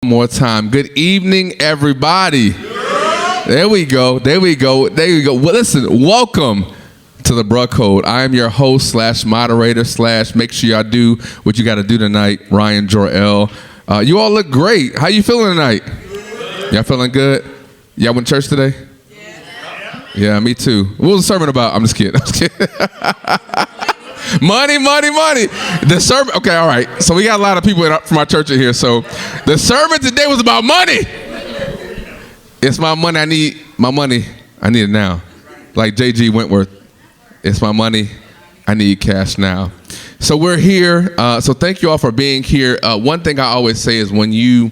more time. Good evening, everybody. There we go. Well, listen, welcome to the Bruh Code. I am your host / moderator / make sure y'all do what you got to do tonight, Ryan Jor-El. You all look great. How you feeling tonight? Y'all feeling good? Y'all went to church today? Yeah, me too. What was the sermon about? I'm just kidding. Money. The sermon, okay, all right. So we got a lot of people from our church in here. So the sermon today was about money. It's my money. I need my money. I need it now. Like J.G. Wentworth. It's my money. I need cash now. So we're here. So thank you all for being here. One thing I always say is when you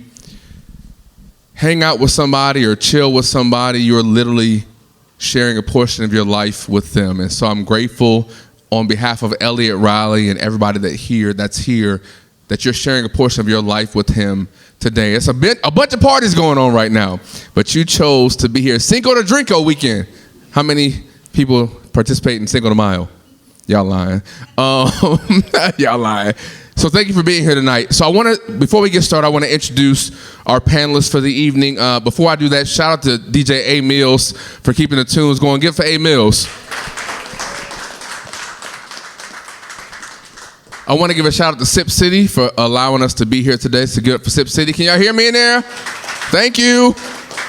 hang out with somebody or chill with somebody, you're literally sharing a portion of your life with them. And so I'm grateful on behalf of Elliot Riley and everybody that's here, that you're sharing a portion of your life with him today. It's a bunch of parties going on right now, but you chose to be here. Cinco de Drinko weekend. How many people participate in Cinco de Mayo? Y'all lying. Y'all lying. So thank you for being here tonight. So before we get started, I want to introduce our panelists for the evening. Before I do that, shout out to DJ A. Mills for keeping the tunes going. Give it for A. Mills. I want to give a shout out to Sip City for allowing us to be here today. So give it for Sip City. Can y'all hear me in there? Thank you.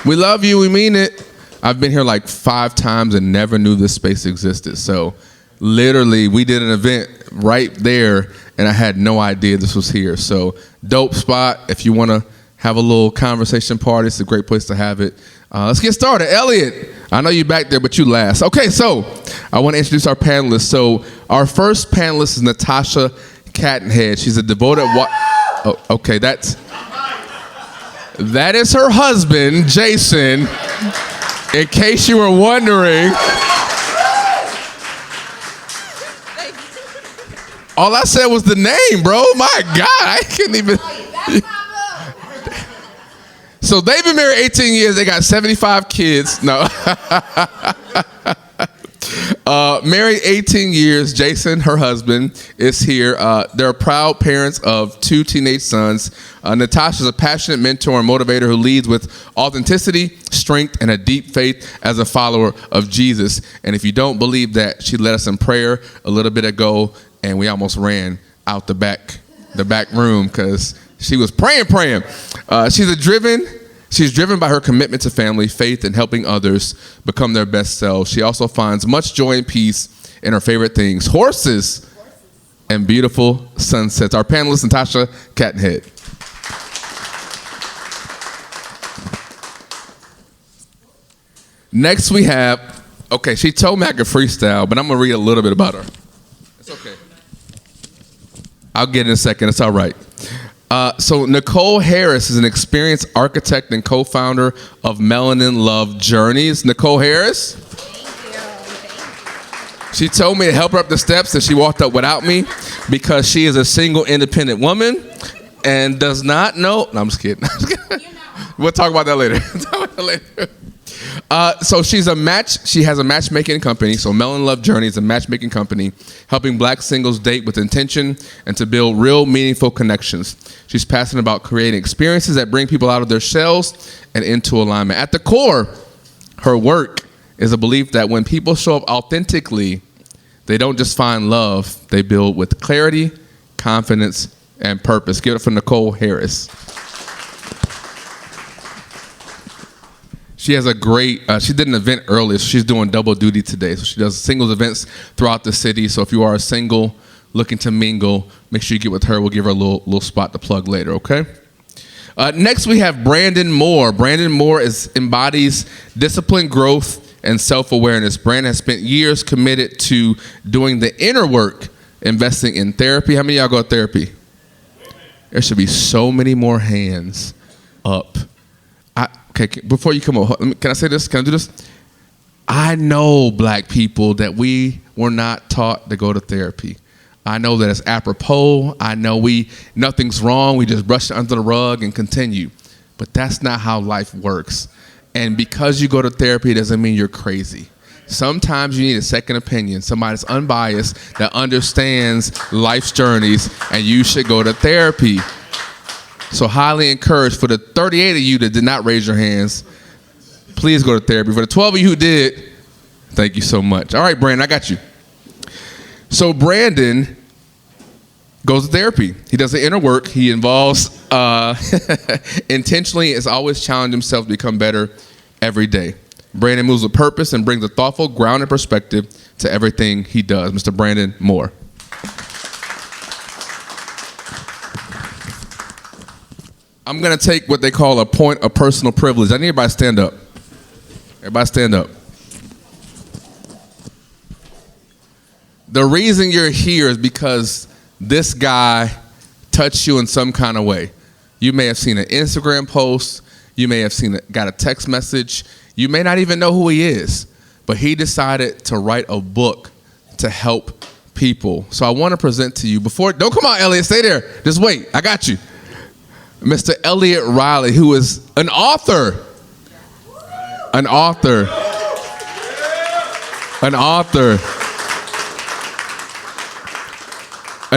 We love you. We mean it. I've been here like 5 times and never knew this space existed. So literally, we did an event right there, and I had no idea this was here. So dope spot. If you want to have a little conversation party, it's a great place to have it. Let's get started. Elliot, I know you back there, but you last. Okay, so I want to introduce our panelists. So our first panelist is Natasha Cattenhead. She's a devoted okay, that is her husband, Jason. In case you were wondering. All I said was the name, bro. My God, I couldn't even. So they've been married 18 years. They got 75 kids. No. Married 18 years. Jason, her husband, is here. They're proud parents of 2 teenage sons. Natasha's a passionate mentor and motivator who leads with authenticity, strength, and a deep faith as a follower of Jesus. And if you don't believe that, she led us in prayer a little bit ago, and we almost ran out the back room because she was praying. She's driven by her commitment to family, faith, and helping others become their best selves. She also finds much joy and peace in her favorite things, horses and beautiful sunsets. Our panelist, Natasha Cattenhead. Next we have, okay, she told me I could freestyle, but I'm going to read a little bit about her. It's okay. I'll get in a second. It's all right. So Nicole Harris is an experienced architect and co-founder of Melanin Love Journeys. Nicole Harris? Thank you. She told me to help her up the steps, and she walked up without me because she is a single, independent woman and does not know. No, I'm just kidding. We'll talk about that later. So she has a matchmaking company. So Melanin Love Journey is a matchmaking company helping black singles date with intention and to build real meaningful connections. She's passionate about creating experiences that bring people out of their shells and into alignment. At the core, her work is a belief that when people show up authentically, they don't just find love, they build with clarity, confidence, and purpose. Give it for Nicole Harris. She has she did an event earlier, so she's doing double duty today. So she does singles events throughout the city. So if you are a single looking to mingle, make sure you get with her. We'll give her a little spot to plug later, okay? Next, we have Brandon Moore. Brandon Moore embodies discipline, growth, and self-awareness. Brandon has spent years committed to doing the inner work, investing in therapy. How many of y'all go to therapy? There should be so many more hands up. Okay, before you come up, can I say this? Can I do this? I know black people that we were not taught to go to therapy. I know that it's apropos. I know nothing's wrong. We just brush it under the rug and continue. But that's not how life works. And because you go to therapy doesn't mean you're crazy. Sometimes you need a second opinion, somebody that's unbiased, that understands life's journeys, and you should go to therapy. So highly encouraged for the 38 of you that did not raise your hands, please go to therapy. For the 12 of you who did, thank you so much. All right, Brandon, I got you. So Brandon goes to therapy. He does the inner work. He involves intentionally is always challenging himself to become better every day. Brandon moves with purpose and brings a thoughtful, grounded perspective to everything he does. Mr. Brandon Moore. I'm going to take what they call a point of personal privilege. I need everybody to stand up. Everybody stand up. The reason you're here is because this guy touched you in some kind of way. You may have seen an Instagram post. You may have got a text message. You may not even know who he is, but he decided to write a book to help people. So I want to present to you don't come out, Elliot, stay there. Just wait, I got you. Mr. Elliot Riley, who is an author. An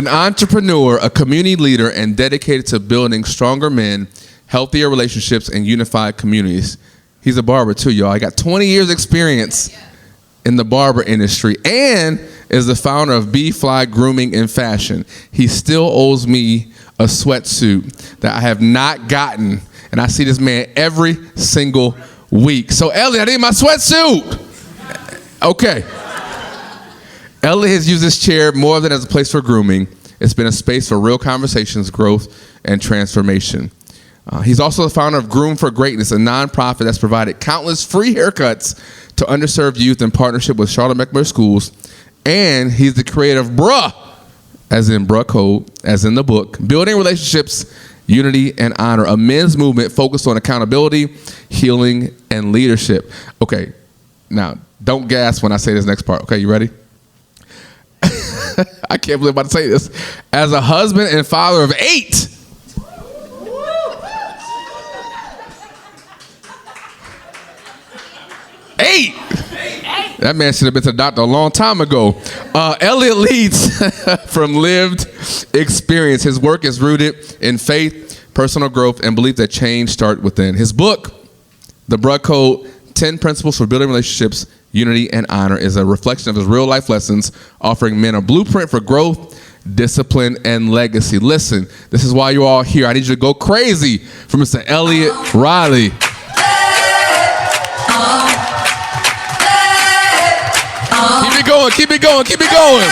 entrepreneur, a community leader, and dedicated to building stronger men, healthier relationships, and unified communities. He's a barber too, y'all. He got 20 years experience in the barber industry and is the founder of B-Fly Grooming and Fashion. He still owes me a sweatsuit that I have not gotten, and I see this man every single week. So Elliot, I need my sweatsuit. Okay. Elliot has used this chair more than as a place for grooming. It's been a space for real conversations, growth, and transformation. He's also the founder of Groom for Greatness, a nonprofit that's provided countless free haircuts to underserved youth in partnership with Charlotte McMurray Schools. And he's the creator of BRUH, as in Bruh Code, as in the book, Building Relationships, Unity, and Honor, a men's movement focused on accountability, healing, and leadership. Okay, now, don't gasp when I say this next part. Okay, you ready? I can't believe I'm about to say this. As a husband and father of 8, that man should have been to the doctor a long time ago. Elliot leads from lived experience. His work is rooted in faith, personal growth, and belief that change starts within. His book, The Bruh Code, 10 Principles for Building Relationships, Unity, and Honor, is a reflection of his real-life lessons, offering men a blueprint for growth, discipline, and legacy. Listen, this is why you're all here. I need you to go crazy for Mr. Elliot Riley. Keep it going, keep it going, keep it going.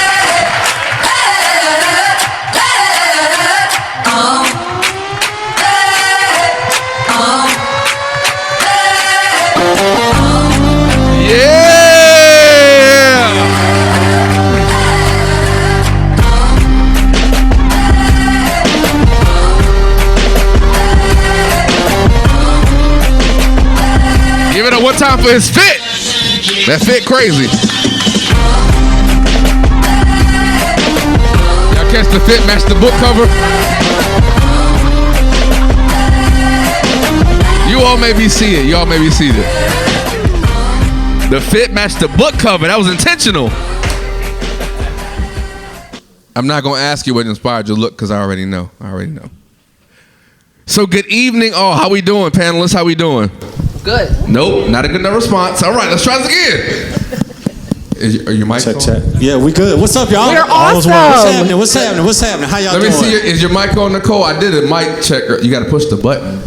Yeah! Give it up one time for his fit. That fit crazy. Y'all catch the fit, match the book cover. You all may be seeing it. Y'all may be seeing it. The fit matched the book cover. That was intentional. I'm not going to ask you what inspired your look because I already know. So good evening all. How we doing, panelists? How we doing? Good. Nope, not a good enough response. All right, let's try this again. Are your mic on? Check. Yeah, we good. What's up, y'all? We're awesome. What's happening? How y'all doing? Let me see. Is your mic on, Nicole? I did a mic check. You got to push the button.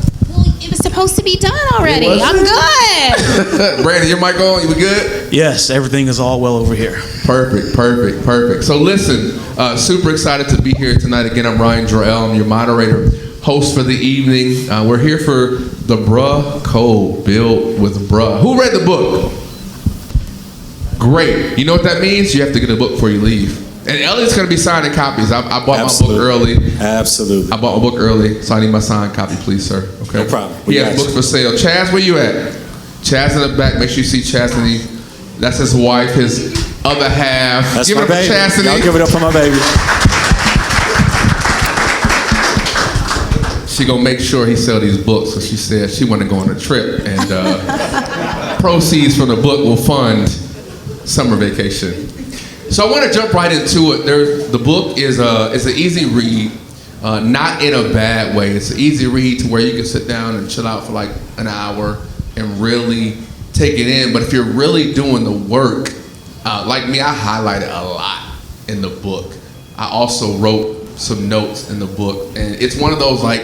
It was supposed to be done already. I'm good. Brandon, your mic on? You good? Yes, everything is all well over here. Perfect. So listen, super excited to be here tonight. Again, I'm Ryan Jorel. I'm your moderator, host for the evening. We're here for the Bruh Code, Build with Bruh. Who read the book? Great. You know what that means? You have to get a book before you leave. And Elliot's going to be signing copies. I bought my book early. Absolutely. I bought my book early, so I need my signed copy, please, sir. Okay. No problem. He has books for sale. Chaz, where you at? Chaz in the back. Make sure you see Chastity. That's his wife, his other half. That's give my it up baby. for Chastity. Y'all give it up for my baby. She gonna make sure he sell these books. So she said she want to go on a trip, and proceeds from the book will fund summer vacation. So I want to jump right into it. The book is an easy read. not in a bad way. It's an easy read to where you can sit down and chill out for like an hour and really take it in. But if you're really doing the work, like me, I highlighted a lot in the book. I also wrote some notes in the book, and it's one of those, like,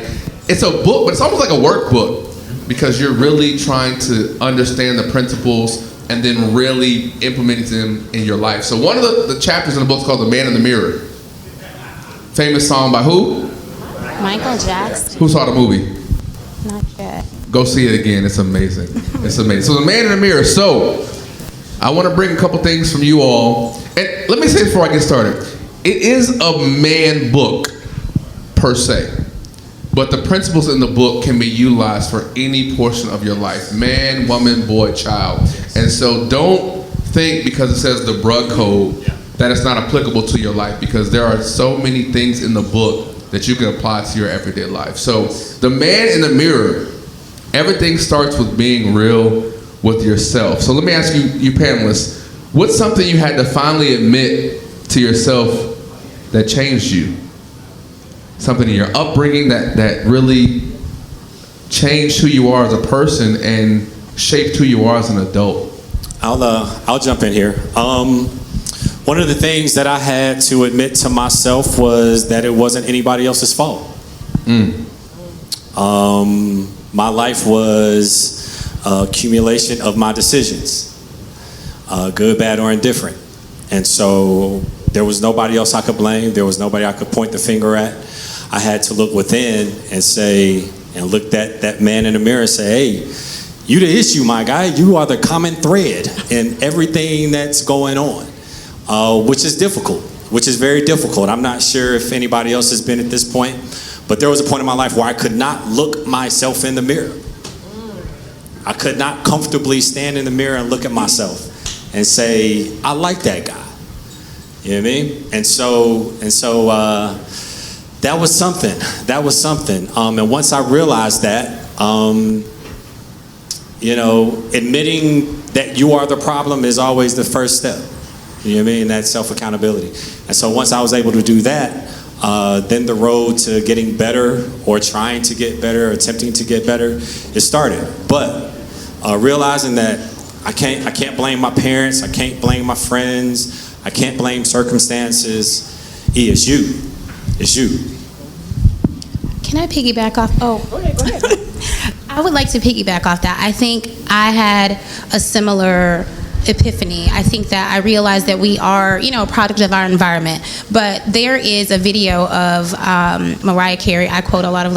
it's a book, but it's almost like a workbook, because you're really trying to understand the principles and then really implement them in your life. So one of the chapters in the book is called The Man in the Mirror. Famous song by who? Michael Jackson. Who saw the movie? Not yet. Go see it again. It's amazing. It's amazing. So The Man in the Mirror. So I want to bring a couple things from you all. And let me say before I get started, it is a man book per se, but the principles in the book can be utilized for any portion of your life. Man, woman, boy, child. And so don't think because it says the bruh code that it's not applicable to your life, because there are so many things in the book that you can apply to your everyday life. So The Man in the Mirror, everything starts with being real with yourself. So let me ask you panelists, what's something you had to finally admit to yourself that changed you? Something in your upbringing that really changed who you are as a person and shaped who you are as an adult? I'll jump in here. One of the things that I had to admit to myself was that it wasn't anybody else's fault. My life was an accumulation of my decisions, good, bad, or indifferent. And so there was nobody else I could blame. There was nobody I could point the finger at. I had to look within and say, and look that man in the mirror and say, hey, you the issue, my guy. You are the common thread in everything that's going on, which is difficult, which is very difficult. I'm not sure if anybody else has been at this point, but there was a point in my life where I could not look myself in the mirror. I could not comfortably stand in the mirror and look at myself and say, I like that guy. You know what I mean? And so that was something. That was something. And once I realized that, admitting that you are the problem is always the first step. You know what I mean? That's self-accountability. And so once I was able to do that, then the road to getting better or trying to get better or attempting to get better, it started. But realizing that I can't blame my parents, I can't blame my friends, I can't blame circumstances. It's you. It's you. Can I piggyback off? Oh, go ahead. I would like to piggyback off that. I think I had a similar epiphany. I think that I realized that we are, a product of our environment. But there is a video of Mariah Carey. I quote a lot of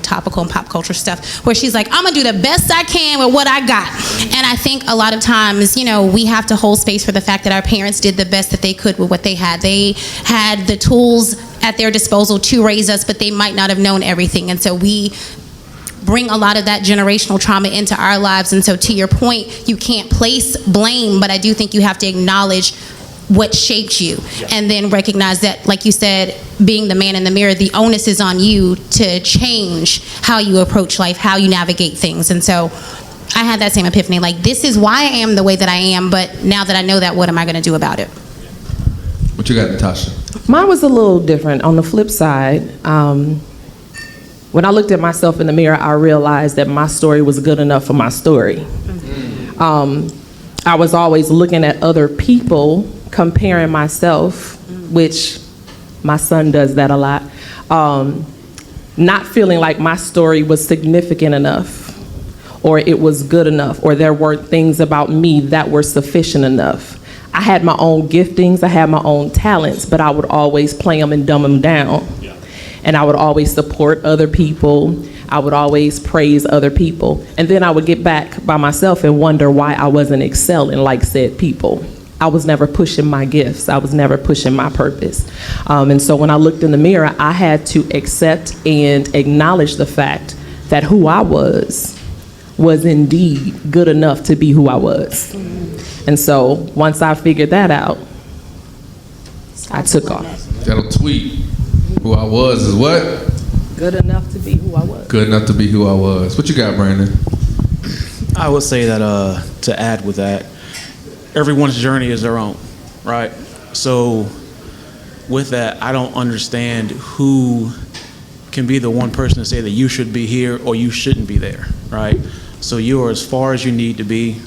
topical and pop culture stuff, where she's like, I'm gonna do the best I can with what I got. And I think a lot of times, we have to hold space for the fact that our parents did the best that they could with what they had. They had the tools at their disposal to raise us, but they might not have known everything. And so we bring a lot of that generational trauma into our lives. And so to your point, you can't place blame, but I do think you have to acknowledge what shaped you, and then recognize that, like you said, being the man in the mirror, the onus is on you to change how you approach life, how you navigate things. And so I had that same epiphany, like, this is why I am the way that I am, but now that I know that, what am I going to do about it? What you got, Natasha? Mine was a little different. On the flip side, when I looked at myself in the mirror, I realized that my story was good enough for my story. I was always looking at other people, comparing myself, which my son does that a lot, not feeling like my story was significant enough, or it was good enough, or there were things about me that were sufficient enough. I had my own giftings, I had my own talents, but I would always play them and dumb them down. And I would always support other people. I would always praise other people. And then I would get back by myself and wonder why I wasn't excelling like said people. I was never pushing my gifts. I was never pushing my purpose. And so when I looked in the mirror, I had to accept and acknowledge the fact that who I was indeed good enough to be who I was. And so once I figured that out, I took off. That'll tweet. Who I was is what? Good enough to be who I was. Good enough to be who I was. What you got, Brandon? I would say that to add with that, everyone's journey is their own, right? So with that, I don't understand who can be the one person to say that you should be here or you shouldn't be there, right? So you are as far as you need to be.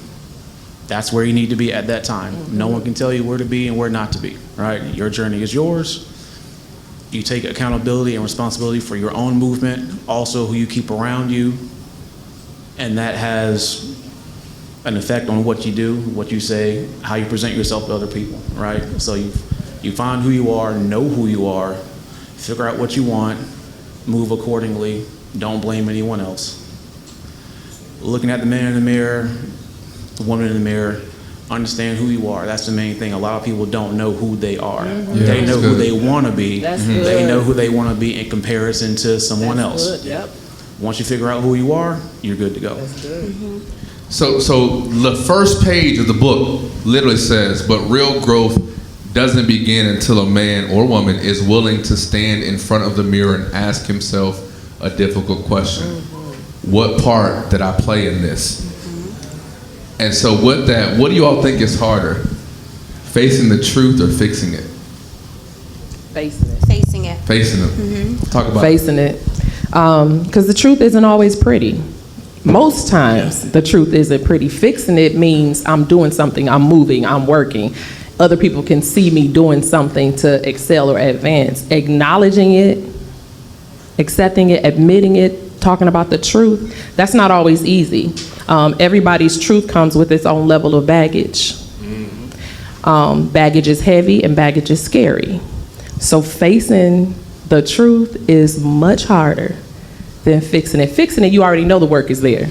That's where you need to be at that time. Mm-hmm. No one can tell you where to be and where not to be, right? Your journey is yours. You take accountability and responsibility for your own movement, also who you keep around you, and that has an effect on what you do, what you say, how you present yourself to other people, right? So you find who you are, know who you are, figure out what you want, move accordingly, don't blame anyone else. Looking at the man in the mirror, the woman in the mirror, understand who you are. That's the main thing. A lot of people don't know who they are. Mm-hmm. Yeah, they know who they want to be. Mm-hmm. They know who they want to be in comparison to someone else. Good. Yep. Once you figure out who you are, you're good to go. That's good. Mm-hmm. So the first page of the book literally says, but real growth doesn't begin until a man or woman is willing to stand in front of the mirror and ask himself a difficult question. Mm-hmm. What part did I play in this? Mm-hmm. And so what do you all think is harder? Facing the truth or fixing it? Facing it. Facing it. Facing it. Mm-hmm. Talk about facing it. Because the truth isn't always pretty. Most times the truth isn't pretty. Fixing it means I'm doing something, I'm moving, I'm working. Other people can see me doing something to excel or advance. Acknowledging it, accepting it, admitting it, talking about the truth, that's not always easy. Everybody's truth comes with its own level of baggage. Baggage is heavy and baggage is scary. So facing the truth is much harder than fixing it. Fixing it, you already know the work is there.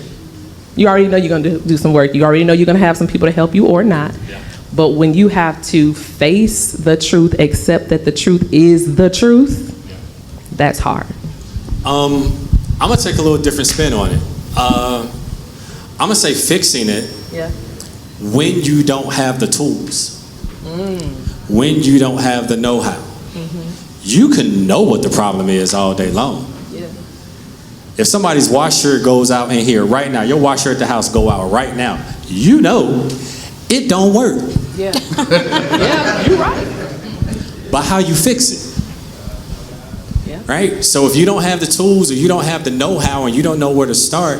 You already know you're going to do some work. You already know you're going to have some people to help you or not. Yeah. But when you have to face the truth, accept that the truth is the truth, that's hard. I'm going to take a little different spin on it. I'm going to say fixing it when you don't have the tools, when you don't have the know-how. Mm-hmm. You can know what the problem is all day long. Yeah. If somebody's washer goes out in here right now, your washer at the house go out right now, you know it don't work. Yeah, yeah, you're right. But how you fix it? Yeah. Right? So if you don't have the tools or you don't have the know-how and you don't know where to start,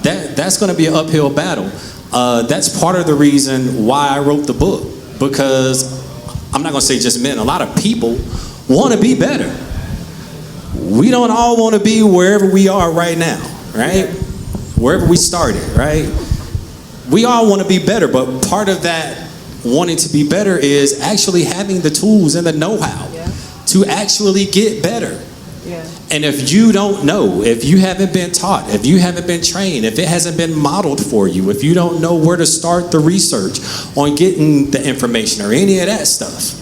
that's going to be an uphill battle. That's part of the reason why I wrote the book, because I'm not going to say just men, a lot of people want to be better. We don't all want to be wherever we are right now, right? Wherever we started, right? We all want to be better, but part of that wanting to be better is actually having the tools and the know-how to actually get better. Yeah. And if you don't know, if you haven't been taught, if you haven't been trained, if it hasn't been modeled for you, if you don't know where to start the research on getting the information or any of that stuff,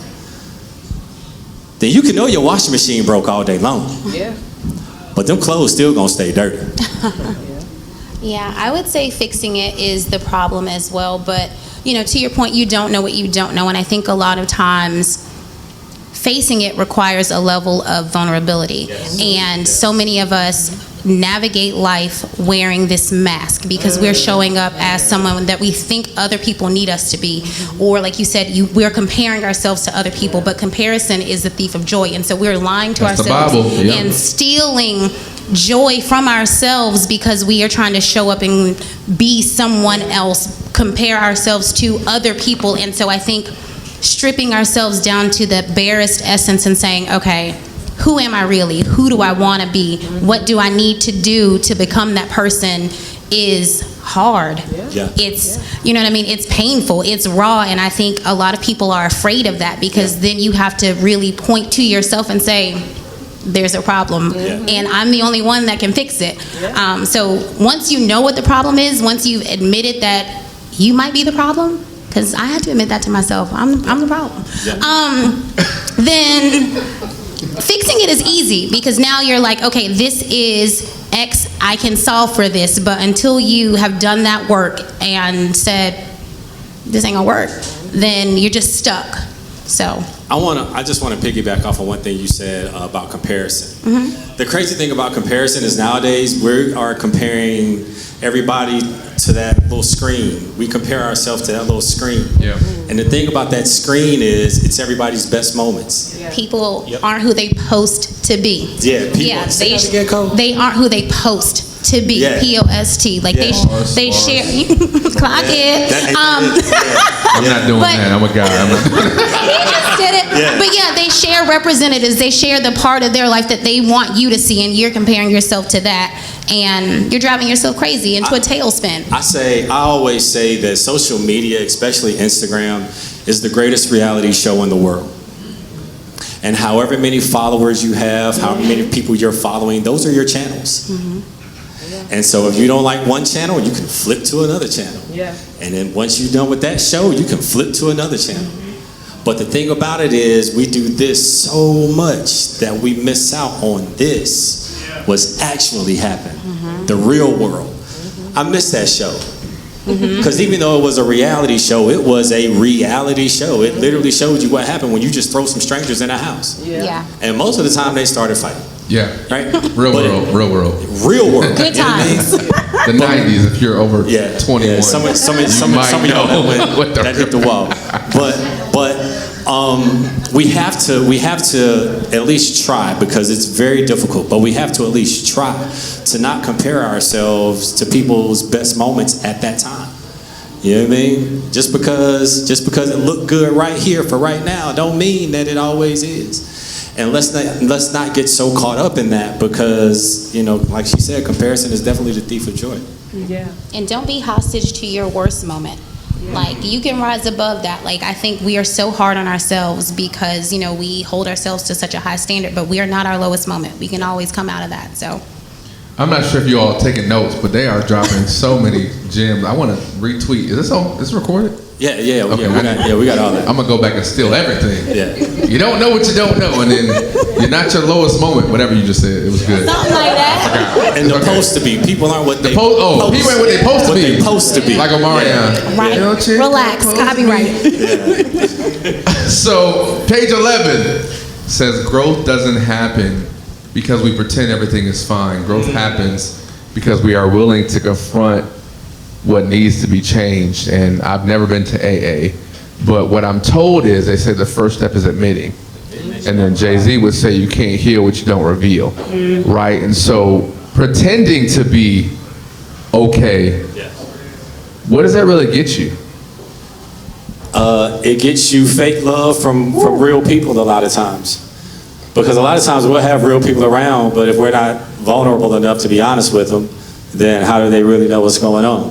then you can know your washing machine broke all day long. Yeah. But them clothes still gonna stay dirty. Yeah, I would say fixing it is the problem as well. But, you know, to your point, you don't know what you don't know. And I think a lot of times facing it requires a level of vulnerability. Yes. And so many of us navigate life wearing this mask because we're showing up as someone that we think other people need us to be. Or like you said, we're comparing ourselves to other people, but comparison is the thief of joy. And so we're lying to ourselves and stealing joy from ourselves because we are trying to show up and be someone else, compare ourselves to other people. And so I think stripping ourselves down to the barest essence and saying, okay, who am I really? Who do I want to be? What do I need to do to become that person is hard. Yeah. It's, you know what I mean? It's painful. It's raw. And I think a lot of people are afraid of that because then you have to really point to yourself and say, there's a problem and I'm the only one that can fix it. So once you know what the problem is, once you've admitted that you might be the problem, because I had to admit that to myself, I'm the problem. Then fixing it is easy because now you're like, okay, this is X, I can solve for this. But until you have done that work and said, this ain't gonna work, then you're just stuck. So I just want to piggyback off of one thing you said about comparison. Mm-hmm. The crazy thing about comparison is nowadays we are comparing everybody to that little screen. We compare ourselves to that little screen. Yeah. And the thing about that screen is it's everybody's best moments. People Yep. aren't who they post to be. Yeah, people. Yeah, Say that again, Cole? they aren't who they post to be. Yeah. Post. Like Yeah. they share. Clock it. I'm not doing But- that. I'm a guy. He just did it. Yeah. But yeah, they share representatives. They share the part of their life that they want you to see, and you're comparing yourself to that, and you're driving yourself crazy into a tailspin. I always say that social media, especially Instagram, is the greatest reality show in the world. And however many followers you have, however many people you're following, those are your channels. And so if you don't like one channel, you can flip to another channel. Yeah. And then once you're done with that show, you can flip to another channel. But the thing about it is we do this so much that we miss out on this, what's actually happening, the real world. I miss that show. Because even though it was a reality show, it was a reality show. It literally showed you what happened when you just throw some strangers in a house. Yeah. And most of the time they started fighting, Yeah. right? Real But world. Real world. Real world. Good You know what I mean? times. The 90s, if you're over 21. Yeah, some of might y'all know that what the that hit the wall. But we have to at least try, because it's very difficult. But we have to at least try to not compare ourselves to people's best moments at that time. You know what I mean? Just because it looked good right here for right now, don't mean that it always is. And let's not get so caught up in that, because, you know, like she said, comparison is definitely the thief of joy. Yeah. And don't be hostage to your worst moment. Like, you can rise above that. Like, I think we are so hard on ourselves because, you know, we hold ourselves to such a high standard, but we are not our lowest moment. We can always come out of that. So I'm not sure if you all are taking notes, but they are dropping so many gems. I want to retweet. Is this on? Is this recorded? Yeah, Okay, we got all that. I'm gonna go back and steal everything. Yeah. You don't know what you don't know, and then you're not your lowest moment. Whatever you just said, it was good. something like that. And they're supposed to be. People aren't what they People ain't what they supposed to what be. they supposed to be. Like Omarion. Right. You know, chick, Relax. supposed to Copyright. be. So page 11 says growth doesn't happen because we pretend everything is fine. Growth happens because we are willing to confront what needs to be changed. And I've never been to AA, but what I'm told is they say the first step is admitting. And then Jay-Z would say you can't heal what you don't reveal, right? And so pretending to be okay, what does that really get you? It gets you fake love from real people a lot of times. Because a lot of times we'll have real people around, but if we're not vulnerable enough to be honest with them, then how do they really know what's going on?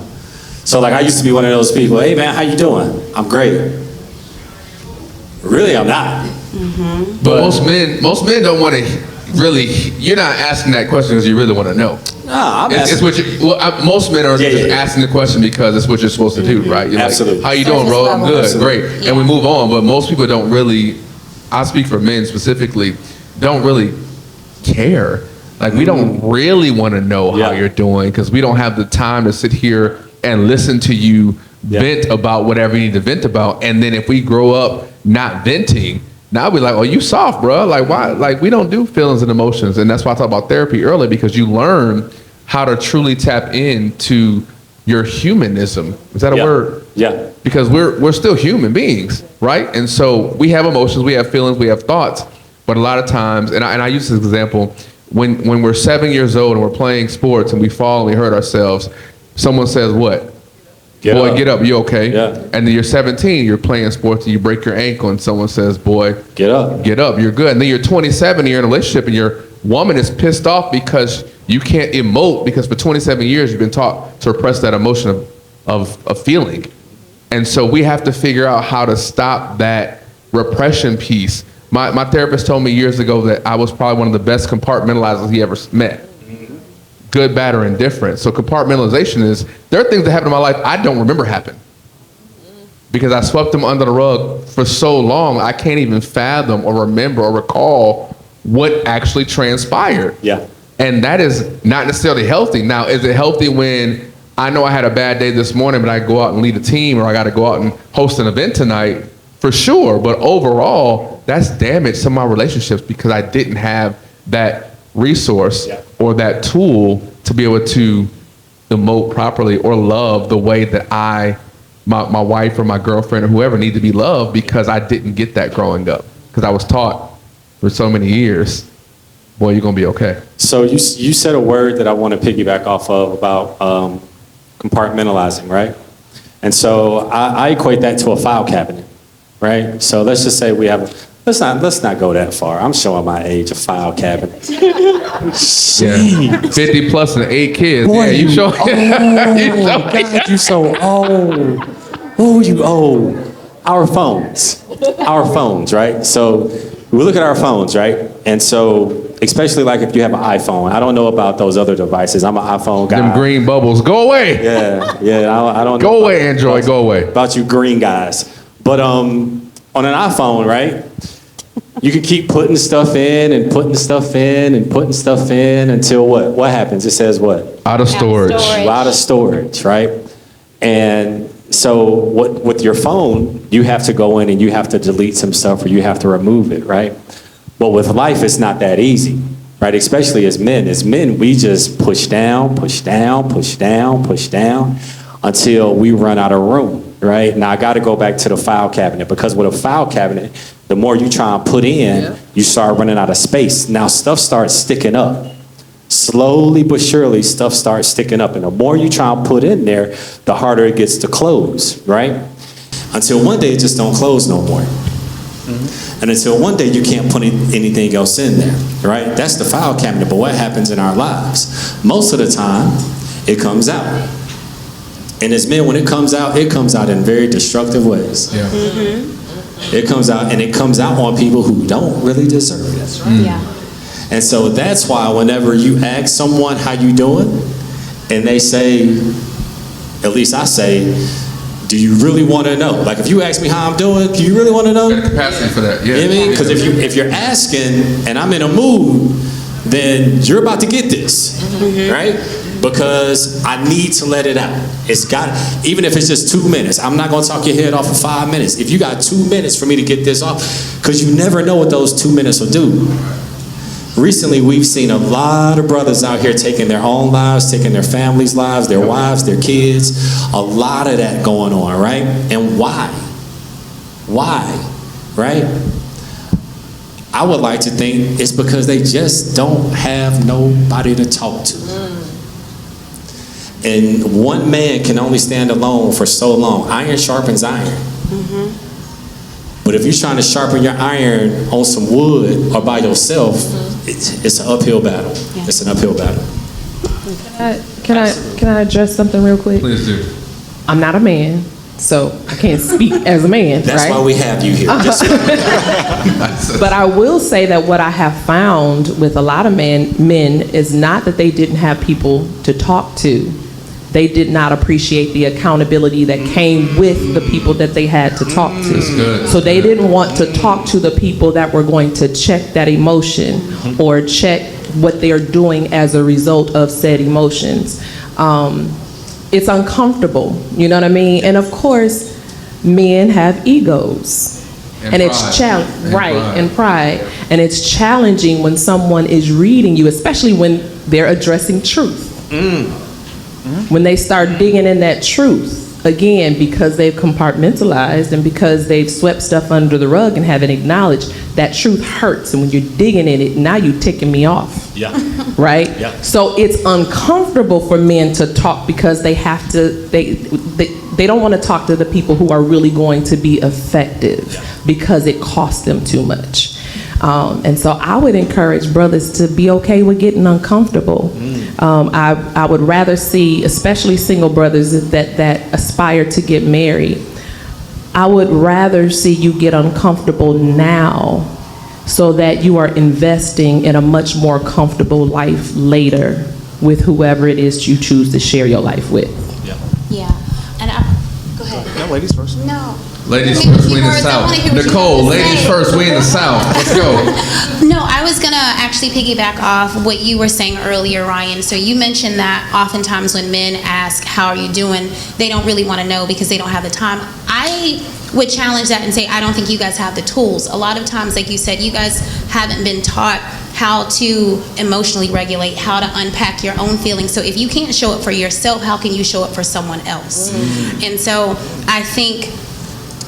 So like I used to be one of those people, hey man, how you doing? I'm great. Really, I'm not. But most men don't want to really. You're not asking that question because you really want to know. Nah, I'm It's asking. what you, most men are just asking the question because it's what you're supposed to do, right? You're Absolutely. Like, how you doing, bro? I'm good, Absolutely. great, and we move on. But most people don't really. I speak for men specifically. Don't really care. Like we don't really want to know how you're doing because we don't have the time to sit here and listen to you vent about whatever you need to vent about. And then if we grow up not venting, now we're like, oh, you soft, bro. Like why? Like we don't do feelings and emotions. And that's why I talked about therapy earlier, because you learn how to truly tap into your humanism. Is that a word? Yeah. Because we're still human beings, right? And so we have emotions, we have feelings, we have thoughts. But a lot of times, and I use this example, when we're 7 years old and we're playing sports and we fall and we hurt ourselves, someone says what? Boy, get up, you okay? Yeah. And then you're 17, you're playing sports and you break your ankle and someone says, boy, Get up. you're good. And then you're 27, you're in a relationship and your woman is pissed off because you can't emote because for 27 years you've been taught to repress that emotion of feeling. And so we have to figure out how to stop that repression piece. My therapist told me years ago that I was probably one of the best compartmentalizers he ever met. Good, bad, or indifferent. So compartmentalization is, there are things that happen in my life I don't remember happen. Because I swept them under the rug for so long, I can't even fathom or remember or recall what actually transpired. Yeah. And that is not necessarily healthy. Now, is it healthy when I know I had a bad day this morning, but I go out and lead a team, or I got to go out and host an event tonight? For sure. But overall, that's damage to my relationships because I didn't have that resource or that tool to be able to emote properly or love the way that my wife or my girlfriend or whoever need to be loved, because I didn't get that growing up. Because I was taught for so many years, boy, you're gonna be okay. So you said a word that I want to piggyback off of about compartmentalizing, right? And so I equate that to a file cabinet, right? So let's just say we have, let's not go that far. I'm showing my age, a file cabinet. Yeah. 50 plus and 8 kids. Boy, yeah, you show. God, you so old. Oh, you old. Our phones, right? So we look at our phones, right? And so, especially like if you have an iPhone, I don't know about those other devices. I'm an iPhone guy. Them green bubbles, go away. Yeah, I don't know. Go away, Android, go away. About you green guys. But on an iPhone, right? You can keep putting stuff in and putting stuff in and putting stuff in until what? What happens? It says what? Out of storage. Out of storage, right? And so with your phone, you have to go in and you have to delete some stuff or you have to remove it, right? But with life, it's not that easy, right? Especially as men. As men, we just push down, push down, push down, push down until we run out of room, right? Now, I got to go back to the file cabinet, because with a file cabinet, the more you try and put in, you start running out of space. Now, stuff starts sticking up. Slowly but surely, stuff starts sticking up. And the more you try and put in there, the harder it gets to close, right? Until one day, it just don't close no more. And until one day, you can't put anything else in there, right? That's the file cabinet. But what happens in our lives? Most of the time, it comes out. And as men, when it comes out in very destructive ways. Yeah. It comes out, and it comes out on people who don't really deserve it. That's right. Yeah. And so that's why whenever you ask someone how you doing, and they say, at least I say, do you really want to know? Like if you ask me how I'm doing, do you really want to know? Got the capacity for that, yeah. You know what I mean? Because if you're asking and I'm in a mood, then you're about to get this, right? Because I need to let it out. It's got, even if it's just 2 minutes, I'm not going to talk your head off for 5 minutes. If you got 2 minutes for me to get this off, because you never know what those 2 minutes will do. Recently, we've seen a lot of brothers out here taking their own lives, taking their families' lives, their wives, their kids. A lot of that going on, right? And why? Why? Right? I would like to think it's because they just don't have nobody to talk to. And one man can only stand alone for so long. Iron sharpens iron. But if you're trying to sharpen your iron on some wood or by yourself, it's an uphill battle. Yeah. It's an uphill battle. Can I address something real quick? Please do. I'm not a man, so I can't speak as a man. That's right? why we have you here. But I will say that what I have found with a lot of men is not that they didn't have people to talk to. They did not appreciate the accountability that came with the people that they had to talk to. That's good. So they didn't want to talk to the people that were going to check that emotion or check what they're doing as a result of said emotions. It's uncomfortable, you know what I mean? And of course, men have egos. And it's challenging, right, and pride. And it's challenging when someone is reading you, especially when they're addressing truth. When they start digging in that truth, again, because they've compartmentalized and because they've swept stuff under the rug and haven't acknowledged, that truth hurts. And when you're digging in it, now you're ticking me off. Yeah. Right? Yeah. So it's uncomfortable for men to talk because they have to, they don't want to talk to the people who are really going to be effective because it costs them too much. And so I would encourage brothers to be okay with getting uncomfortable. I would rather see, especially single brothers that aspire to get married, I would rather see you get uncomfortable now so that you are investing in a much more comfortable life later with whoever it is you choose to share your life with. Yeah. And go ahead. No, ladies first. No. Ladies first, we in the South. Nicole, ladies first, we in the South. Let's go. No, I was going to actually piggyback off what you were saying earlier, Ryan. So you mentioned that oftentimes when men ask, how are you doing, they don't really want to know because they don't have the time. I would challenge that and say, I don't think you guys have the tools. A lot of times, like you said, you guys haven't been taught how to emotionally regulate, how to unpack your own feelings. So if you can't show up for yourself, how can you show up for someone else? And so I think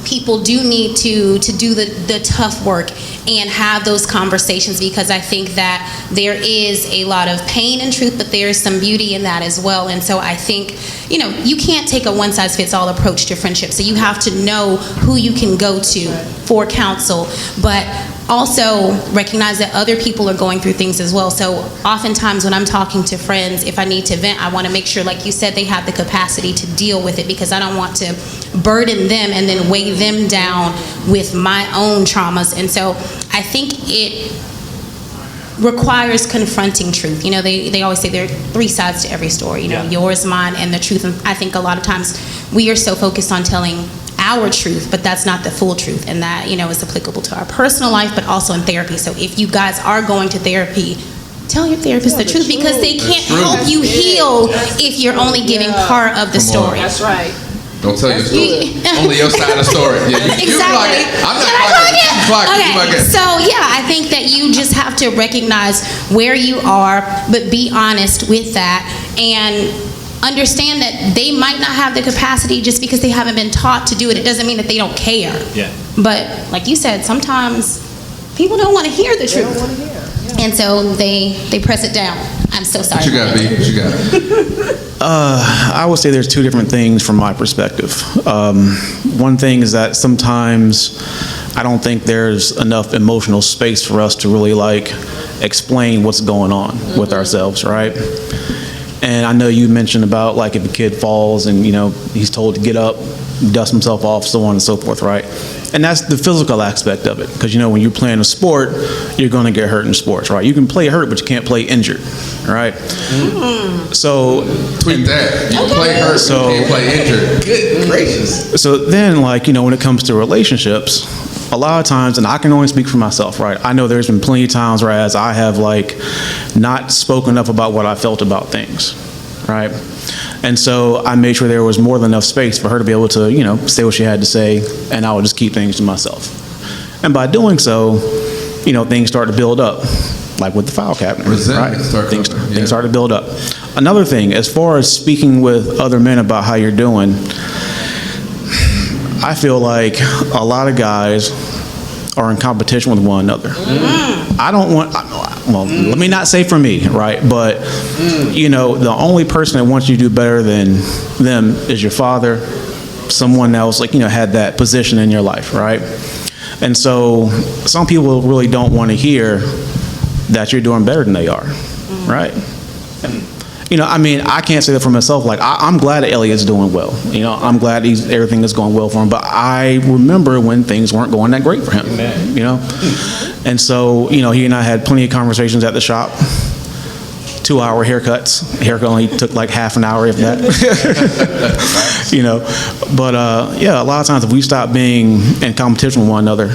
people do need to do the tough work and have those conversations, because I think that there is a lot of pain in truth, but there is some beauty in that as well. And so I think, you can't take a one-size-fits-all approach to friendship. So you have to know who you can go to for counsel, but also recognize that other people are going through things as well. So oftentimes when I'm talking to friends, if I need to vent, I want to make sure, like you said, they have the capacity to deal with it, because I don't want to burden them and then weigh them down with my own traumas. And so I think it requires confronting truth. They always say there are three sides to every story, yours, mine, and the truth. And I think a lot of times we are so focused on telling our truth, but that's not the full truth, and that is applicable to our personal life, but also in therapy. So if you guys are going to therapy, tell your therapist the truth, because they can't help you heal if you're only giving part of the story. That's right. Don't tell your story. Only your side of the story. Yeah, you Exactly. I'm not clocking it. So I think that you just have to recognize where you are, but be honest with that, and understand that they might not have the capacity. Just because they haven't been taught to do it, it doesn't mean that they don't care. Yeah. But like you said, sometimes people don't want to hear the truth. And so they press it down. I'm so sorry. What you got, B? What you got? I would say there's two different things from my perspective. One thing is that sometimes I don't think there's enough emotional space for us to really explain what's going on with ourselves, right? And I know you mentioned about if a kid falls and he's told to get up, dust himself off, so on and so forth, right? And that's the physical aspect of it, because when you're playing a sport, you're going to get hurt in sports, right? You can play hurt, but you can't play injured, right? So tweet that. You can play hurt, so you can't play injured. Good gracious. So then, when it comes to relationships, a lot of times, and I can only speak for myself, right? I know there's been plenty of times where I have not spoken enough about what I felt about things, right? And so I made sure there was more than enough space for her to be able to, say what she had to say, and I would just keep things to myself. And by doing so, things start to build up, like with the file cabinet, right? Things start to build up. Another thing, as far as speaking with other men about how you're doing, I feel like a lot of guys are in competition with one another. I don't want, let me not say for me, right? But, the only person that wants you to do better than them is your father, someone else, had that position in your life, right? And so some people really don't want to hear that you're doing better than they are, right? I can't say that for myself. I'm glad that Elliot's doing well. I'm glad everything is going well for him. But I remember when things weren't going that great for him. And so, he and I had plenty of conversations at the shop. 2-hour haircuts. Haircut only took half an hour, if that. But a lot of times if we stop being in competition with one another,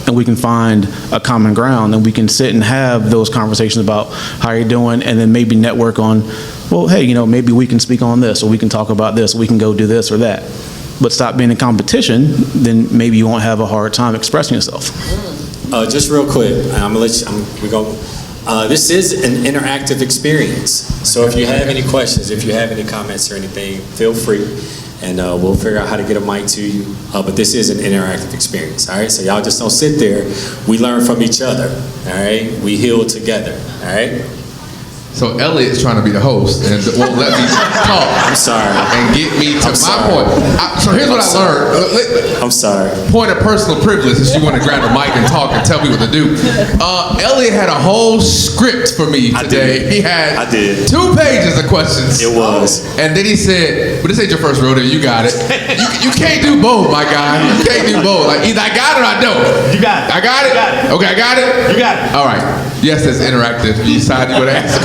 and we can find a common ground, and we can sit and have those conversations about how you're doing, and then maybe network on, well, hey, maybe we can speak on this, or we can talk about this, or we can go do this or that. But stop being in competition, then maybe you won't have a hard time expressing yourself. Just real quick, I'm gonna let you. This is an interactive experience, so if you have any questions, if you have any comments or anything, feel free. And we'll figure out how to get a mic to you. But this is an interactive experience, all right? So y'all just don't sit there. We learn from each other, all right? We heal together, all right? So Elliot's trying to be the host and won't let me talk. I'm sorry. And get me to my point. So here's what I learned. I'm sorry. Point of personal privilege, since you want to grab the mic and talk and tell me what to do. Elliot had a whole script for me today. He had 2 pages of questions. It was. And then he said, but this ain't your first rodeo, you got it. You can't do both, my guy. You can't do both. Either I got it or I don't. You got it. I got it? Okay, I got it? You got it. All right. Yes, that's interactive. You decide you want to answer.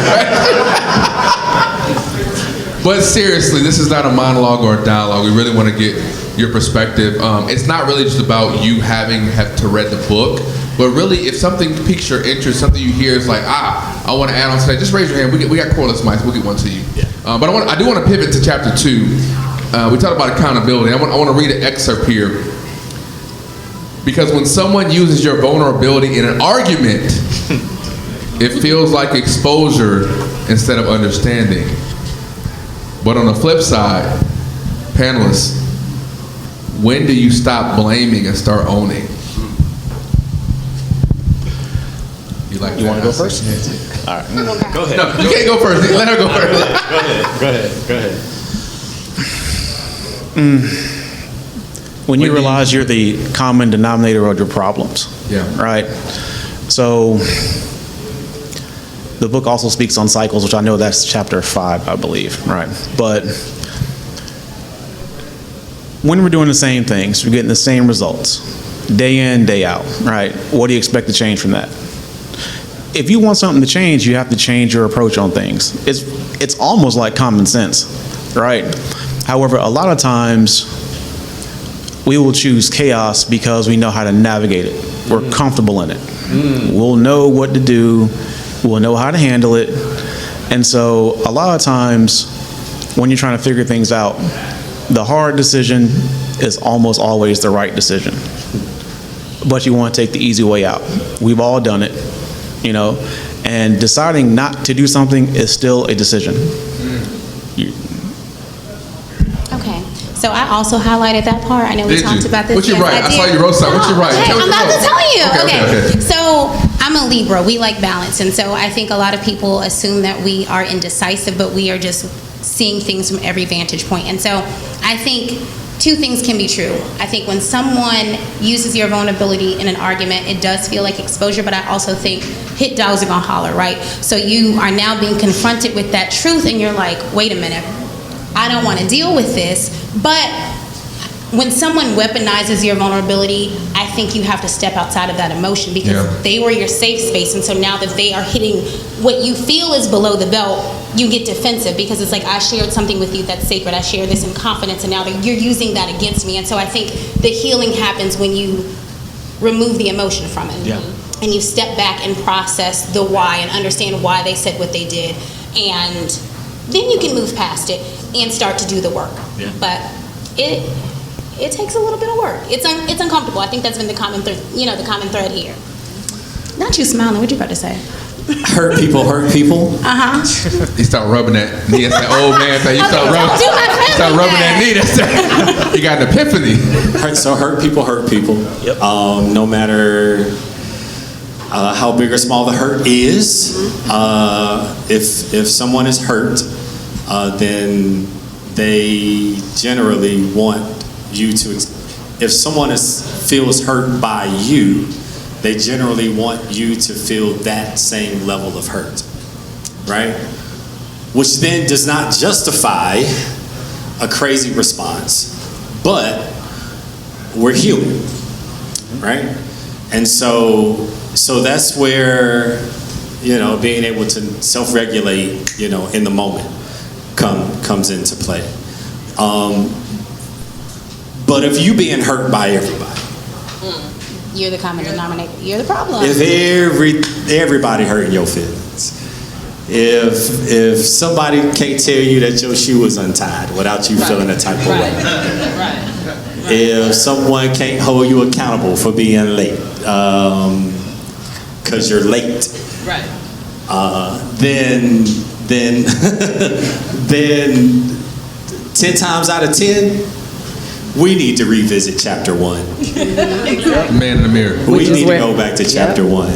But seriously, this is not a monologue or a dialogue. We really want to get your perspective. It's not really just about you having to read the book, but really if something piques your interest, something you hear is I want to add on to that, just raise your hand. We got cordless mics. We'll get one to you. Yeah. But I do want to pivot to chapter 2. We talked about accountability. I want to read an excerpt here. Because when someone uses your vulnerability in an argument, it feels like exposure instead of understanding. But on the flip side, panelists, when do you stop blaming and start owning? You want to go first? All right. Go ahead. No, you can't go first. Let her go first. Go ahead. When you realize you're the common denominator of your problems. Yeah. Right? So the book also speaks on cycles, which I know that's chapter 5, I believe. Right. But when we're doing the same things, we're getting the same results, day in, day out, right? What do you expect to change from that? If you want something to change, you have to change your approach on things. It's almost like common sense, right? However, a lot of times we will choose chaos because we know how to navigate it. We're comfortable in it. We'll know what to do. We'll know how to handle it. And so a lot of times when you're trying to figure things out, the hard decision is almost always the right decision. But you want to take the easy way out. We've all done it. And deciding not to do something is still a decision. Okay, so I also highlighted that part. I know we talked about this. What you Yes, write? I did. saw you wrote something. What you write? Okay, Tell us I'm about what to tell you. Okay. So I'm a Libra. We like balance, and so I think a lot of people assume that we are indecisive, but we are just seeing things from every vantage point. And so I think two things can be true. I think when someone uses your vulnerability in an argument, it does feel like exposure, but I also think hit dogs are gonna holler, right? So you are now being confronted with that truth and you're like, wait a minute, I don't wanna deal with this. But when someone weaponizes your vulnerability, I think you have to step outside of that emotion because they were your safe space. And so now that they are hitting what you feel is below the belt, you get defensive because it's like, I shared something with you that's sacred. I shared this in confidence, and now that you're using that against me. And so I think the healing happens when you remove the emotion from it. Yeah. And you step back and process the why and understand why they said what they did. And then you can move past it and start to do the work. Yeah. But it takes a little bit of work. It's uncomfortable. I think that's been the common thread here. Not you smiling. What you about to say? Hurt people. He started rubbing that knee. That's that old man thing. You start rubbing that knee. That's that. You got an epiphany. Hurt people. Yep. No matter how big or small the hurt is, if someone is hurt, then they generally want you to. If someone feels hurt by you, they generally want you to feel that same level of hurt, right? Which then does not justify a crazy response, but we're human, right? And so that's where, being able to self-regulate, in the moment comes into play. But if you being hurt by everybody, You're the common denominator. You're the problem. if everybody hurting your feelings, if somebody can't tell you that your shoe was untied without you feeling a type of way, if someone can't hold you accountable for being late because you're late, then 10 times out of 10, we need to revisit chapter 1. Man in the mirror. We need to go back to chapter 1.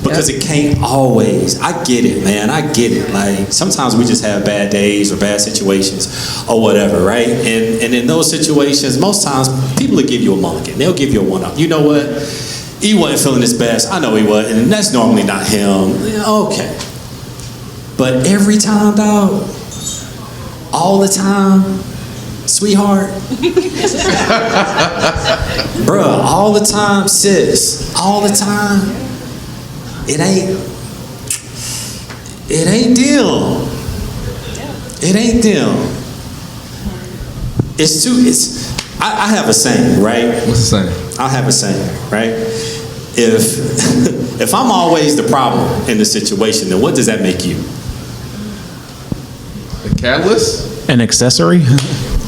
Because it can't always. I get it, man. I get it. Like, sometimes we just have bad days or bad situations or whatever, right? And in those situations, most times, people will give you a mulligan. They'll give you a one-up. You know what? He wasn't feeling his best. I know he wasn't. And that's normally not him. Okay. But every time, dog, all the time, sweetheart, bruh, all the time, sis, all the time, it ain't them. It ain't them. I have a saying, right? What's the saying? I have a saying, right? If I'm always the problem in the situation, then what does that make you? The catalyst? An accessory?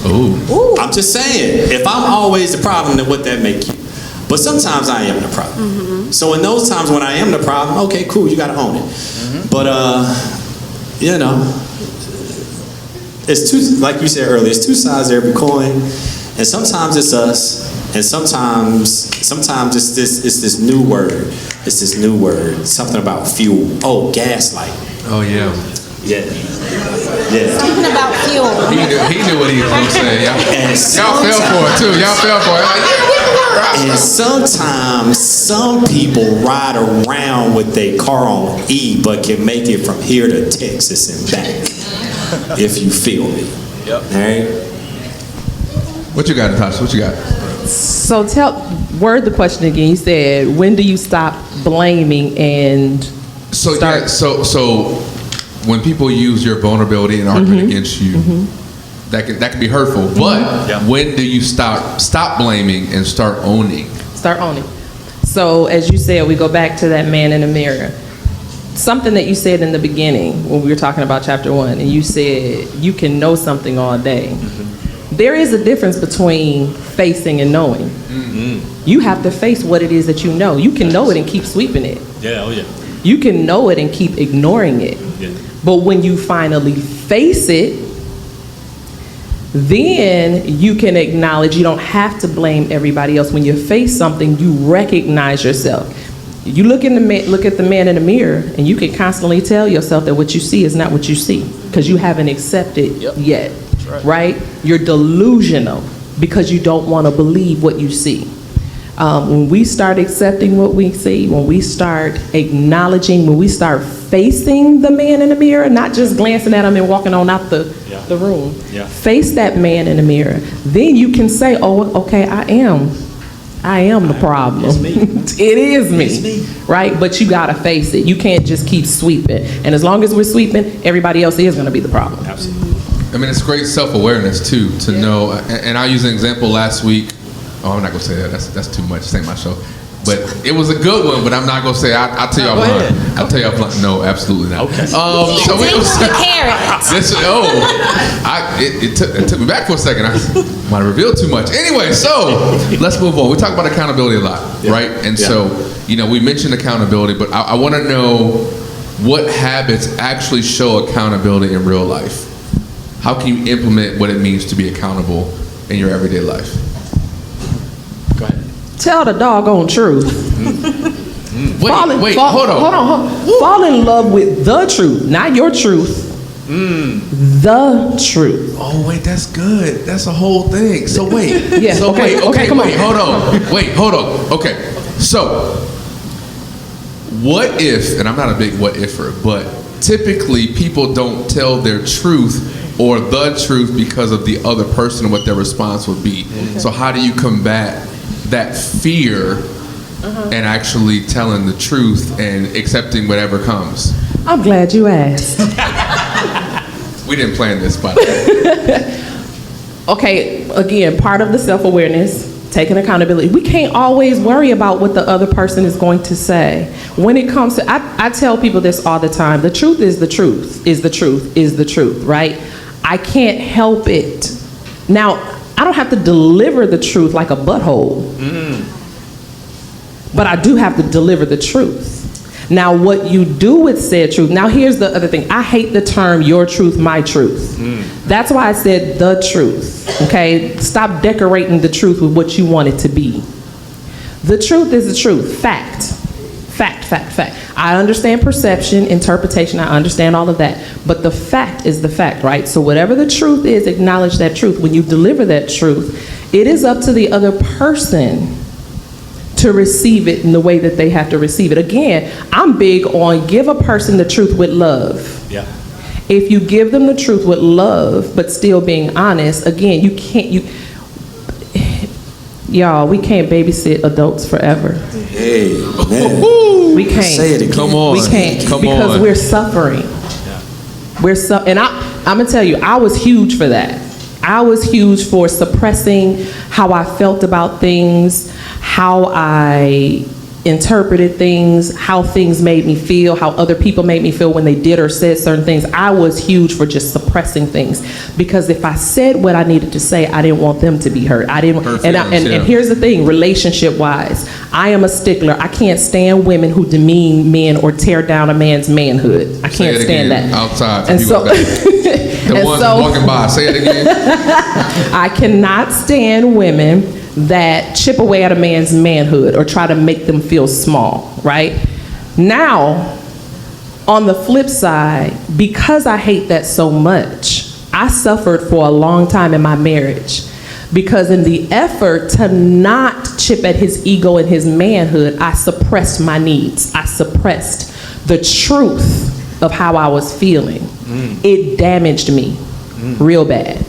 Ooh. I'm just saying, if I'm always the problem, then what that make you? But sometimes I am the problem. So in those times when I am the problem, okay, cool, you gotta own it. But you know, it's two, like you said earlier, it's two sides to every coin, and sometimes it's us, and sometimes it's this new word. It's this new word, something about fuel. Oh, gaslight. Oh yeah. Yeah. Something about fuel. He knew what he was gonna say. Y'all And fell for it too. Y'all fell for it. Like, And sometimes some people ride around with their car on E, but can make it from here to Texas and back. If you feel me. Yep. All right. what you got, Natasha? What you got? So word the question again. You said, when do you stop blaming and So start? yeah, so when people use your vulnerability and argument against you, that can be hurtful. But when do you stop blaming and start owning? Start owning. So as you said, we go back to that man in the mirror. Something that you said in the beginning when we were talking about chapter 1, and you said you can know something all day. There is a difference between facing and knowing. You have to face what it is that you know. You can know it and keep sweeping it. Yeah, oh yeah. You can know it and keep ignoring it. Yeah. But when you finally face it, then you can acknowledge. You don't have to blame everybody else. When you face something, you recognize yourself. You look at the man in the mirror, and you can constantly tell yourself that what you see is not what you see, because you haven't accepted yet. Right? You're delusional because you don't want to believe what you see. When we start accepting what we see, when we start acknowledging, when we start facing the man in the mirror, not just glancing at him and walking on out the room, face that man in the mirror, then you can say, oh, okay, I am the problem. It's me. It is me, right? But you gotta face it. You can't just keep sweeping. And as long as we're sweeping, everybody else is gonna be the problem. Absolutely. I mean, it's great self-awareness too, to know. And I used an example last week. Oh, I'm not gonna say that. That's too much. This ain't my show. But it was a good one. But I'm not gonna say. I'll tell y'all blunt. I'll tell y'all blunt. No, absolutely not. Okay. So we Take was. the carrot. It took me back for a second. I might have revealed too much. Anyway, so let's move on. We talk about accountability a lot, right? And so, we mentioned accountability, but I want to know what habits actually show accountability in real life. How can you implement what it means to be accountable in your everyday life? Go ahead. Tell the doggone truth. Hold on. Fall in love with the truth, not your truth. The truth. Oh, wait, that's good. That's a whole thing. So wait. Yeah. So Okay, wait. okay, come on. Hold on. Wait, hold on. Okay. So, what if, and I'm not a big what ifer, but typically people don't tell their truth or the truth because of the other person and what their response would be. Okay. So how do you combat that fear and actually telling the truth and accepting whatever comes? I'm glad you asked. We didn't plan this, by the way. Okay, again, part of the self-awareness, taking accountability. We can't always worry about what the other person is going to say. When it comes to, I tell people this all the time, the truth is the truth, is the truth, is the truth, right? I can't help it. Now, I don't have to deliver the truth like a butthole, but I do have to deliver the truth. Now, what you do with said truth, now here's the other thing. I hate the term your truth, my truth. That's why I said the truth, okay? Stop decorating the truth with what you want it to be. The truth is the truth, fact. Fact. I understand perception, interpretation, I understand all of that. But the fact is the fact, right? So whatever the truth is, acknowledge that truth. When you deliver that truth, it is up to the other person to receive it in the way that they have to receive it. Again, I'm big on give a person the truth with love. Yeah. If you give them the truth with love, but still being honest, again, y'all, we can't babysit adults forever. Hey, man. We can't. Say it again. Come on. We can't because we're suffering. Yeah. And I'm gonna tell you, I was huge for that. I was huge for suppressing how I felt about things, how I interpreted things, how things made me feel, how other people made me feel when they did or said certain things. I was huge for just suppressing things, because if I said what I needed to say, I didn't want them to be hurt. I didn't. And here's the thing, relationship wise, I am a stickler. I can't stand women who demean men or tear down a man's manhood. I can't stand that. Outside, and so, the ones walking by, say it again. I cannot stand women that chip away at a man's manhood or try to make them feel small, right? Now, on the flip side, because I hate that so much, I suffered for a long time in my marriage, because in the effort to not chip at his ego and his manhood, I suppressed my needs. I suppressed the truth of how I was feeling. It damaged me real bad.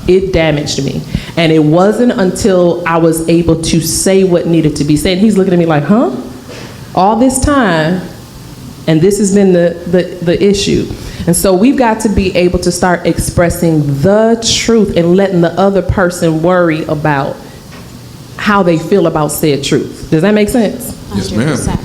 It damaged me. And it wasn't until I was able to say what needed to be said. He's looking at me like, huh? All this time, and this has been the issue. And so we've got to be able to start expressing the truth and letting the other person worry about how they feel about said truth. Does that make sense? 100%. Yes, ma'am.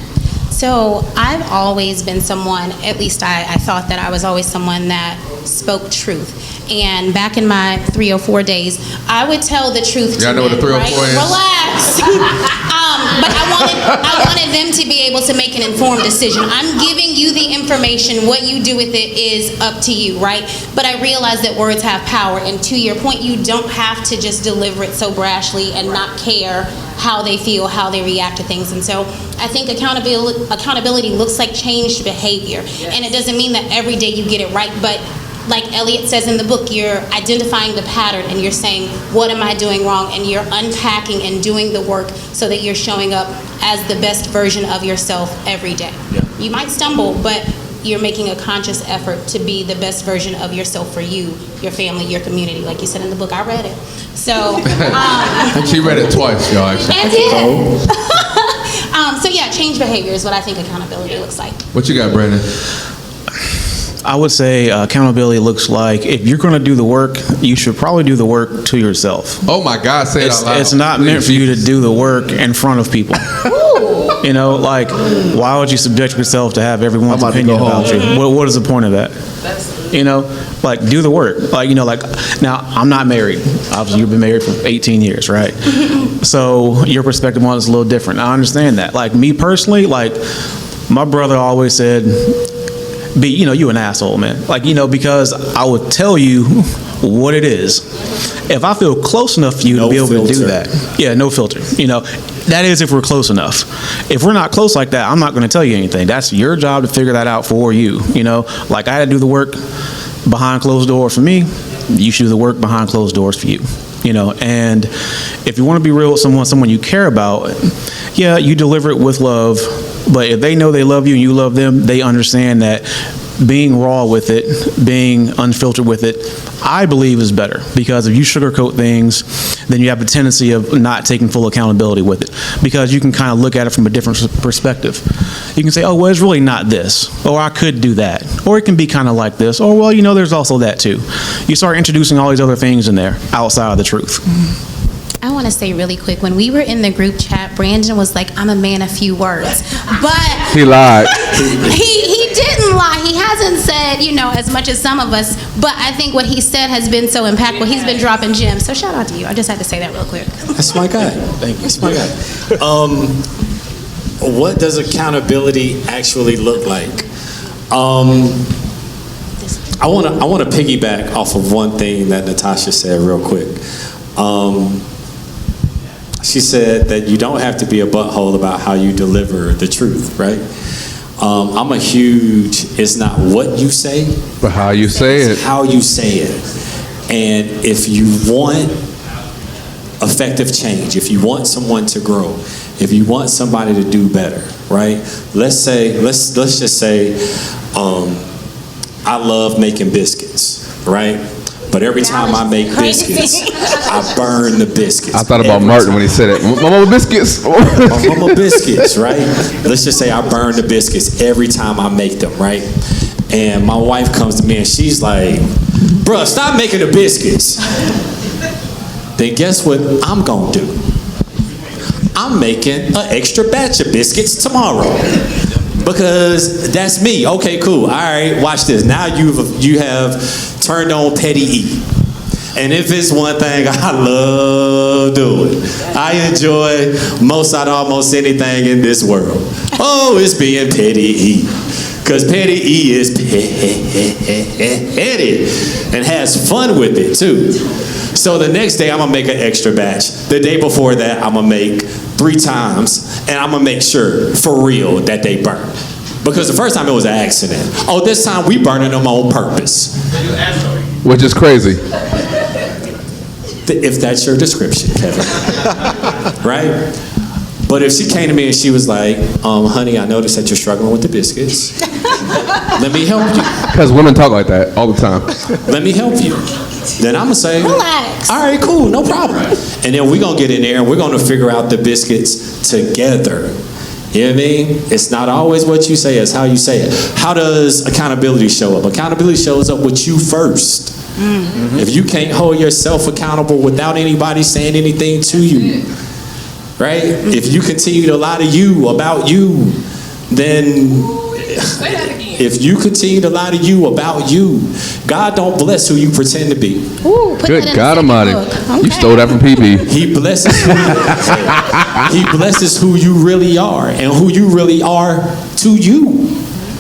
So I've always been someone, at least I thought that I was always someone that spoke truth. And back in my 304 days, I would tell the truth to Y'all know what men, a 304 right? is? Relax. But I wanted them to be able to make an informed decision. I'm giving you the information. What you do with it is up to you, right? But I realized that words have power. And to your point, you don't have to just deliver it so brashly and not care how they feel, how they react to things. And so I think accountability looks like changed behavior. And it doesn't mean that every day you get it right, but like Elliot says in the book, you're identifying the pattern and you're saying, what am I doing wrong? And you're unpacking and doing the work so that you're showing up as the best version of yourself every day. Yeah. You might stumble, but you're making a conscious effort to be the best version of yourself for you, your family, your community. Like you said in the book, I read it. So she read it twice, y'all. And did. So yeah, change behavior is what I think accountability looks like. What you got, Brandon? I would say accountability looks like, if you're going to do the work, you should probably do the work to yourself. Oh my God, say it out loud. It's not meant for you to do the work in front of people. You know, like, why would you subject yourself to have everyone's opinion about you? What is the point of that? You know, like, do the work. Like, you know, like, now, I'm not married. Obviously, you've been married for 18 years, right? So your perspective on it is a little different. I understand that. Like, me personally, like, my brother always said, you know, you an asshole, man. Like, you know, because I would tell you what it is. If I feel close enough to you to be able to do that. Yeah, no filter. You know, that is if we're close enough. If we're not close like that, I'm not going to tell you anything. That's your job to figure that out for you. You know, like, I had to do the work behind closed doors for me. You should do the work behind closed doors for you. You know, and if you want to be real with someone you care about, yeah, you deliver it with love. But if they know they love you and you love them, they understand that being raw with it, being unfiltered with it, I believe is better. Because if you sugarcoat things, then you have a tendency of not taking full accountability with it. Because you can kind of look at it from a different perspective. You can say, oh, well, it's really not this. Or I could do that. Or it can be kind of like this. Or, well, you know, there's also that too. You start introducing all these other things in there outside of the truth. I want to say really quick, when we were in the group chat, Brandon was like, I'm a man of few words. But he lied. He didn't lie. He hasn't said, you know, as much as some of us, but I think what he said has been so impactful. He's been dropping gems. So shout out to you. I just had to say that real quick. That's my guy. Thank you. That's my guy. What does accountability actually look like? I want to piggyback off of one thing that Natasha said real quick. She said that you don't have to be a butthole about how you deliver the truth, right? I'm a huge, it's not what you say, but how you say it. How you say it. And if you want effective change, if you want someone to grow, if you want somebody to do better, right? Let's just say, I love making biscuits, right? But every time I make biscuits, I burn the biscuits. I thought about Martin when he said it. My mama biscuits. My mama biscuits, right? Let's just say I burn the biscuits every time I make them, right? And my wife comes to me and she's like, bruh, stop making the biscuits. Then guess what I'm gonna do? I'm making an extra batch of biscuits tomorrow. Because that's me. Okay, cool. All right, watch this. Now you have turned on petty E. And if it's one thing I love doing, I enjoy most out of almost anything in this world. Oh, it's being petty E. Because petty E is petty and has fun with it too. So the next day I'm gonna make an extra batch. The day before that I'm gonna make 3 times, and I'm gonna make sure for real that they burn. Because the first time it was an accident. Oh, this time we burning them on purpose. Which is crazy. If that's your description, Kevin. Right? But if she came to me and she was like, honey, I noticed that you're struggling with the biscuits. Let me help you. Because women talk like that all the time. Let me help you. Then I'm going to say, Relax. all right, cool, no problem. And then we're going to get in there and we're going to figure out the biscuits together. You know what I mean? It's not always what you say, it's how you say it. How does accountability show up? Accountability shows up with you first. Mm-hmm. If you can't hold yourself accountable without anybody saying anything to you, right? If you continue to lie to you about you, then if you continue to lie to you about you, God don't bless who you pretend to be. Ooh, put Good that in God the second Almighty. book. You stole that from PB. He blesses He blesses who you really are and who you really are to you.